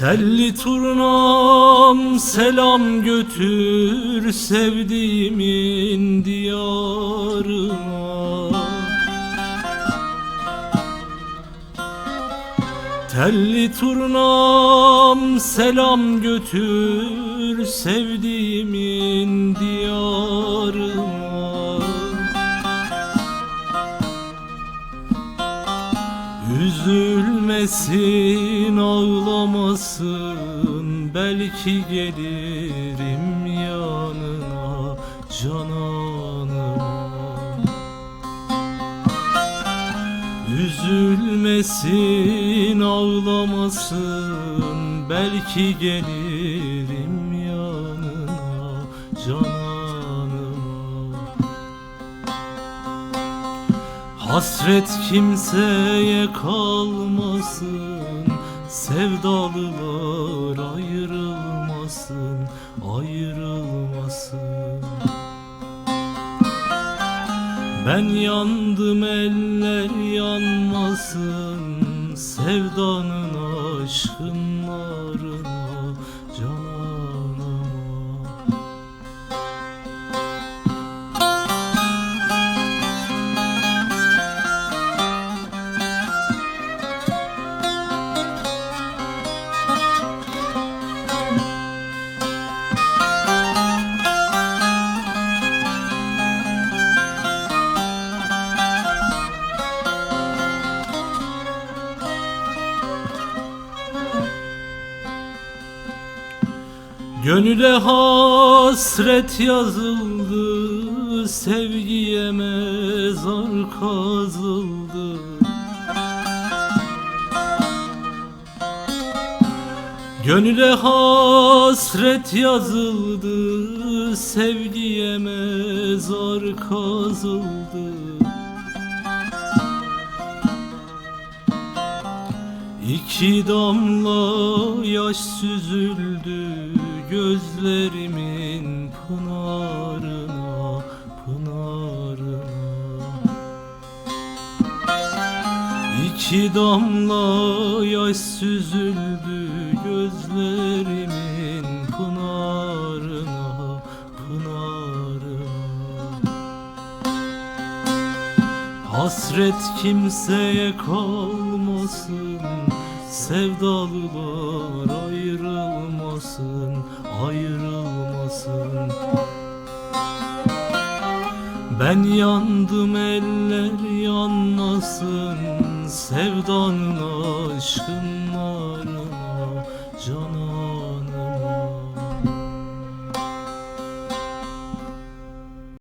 Telli turnam selam götür sevdiğimin diyarına. Telli turnam selam götür sevdiğimin diyarına. Üzülmesin, ağlamasın, belki gelirim yanına cananıma. Üzülmesin, ağlamasın, belki gelirim yanına cananıma. Hasret kimseye kalmasın, sevdalılar ayrılmasın, ayrılmasın. Ben yandım, eller yanmasın, sevdanın aşkın narına cananıma. Gönüle hasret yazıldı, sevgiye mezar kazıldı. Gönüle hasret yazıldı, sevgiye mezar kazıldı. İki damla yaş süzüldü gözlerimin pınarına, pınarına. İki damla yaş süzüldü gözlerimin pınarına, pınarına. Hasret kimseye kalmasın, sevdalılar ayrılmasın, ayrılmasın. Ben yandım, eller yanmasın, sevdanın aşkın narına canım.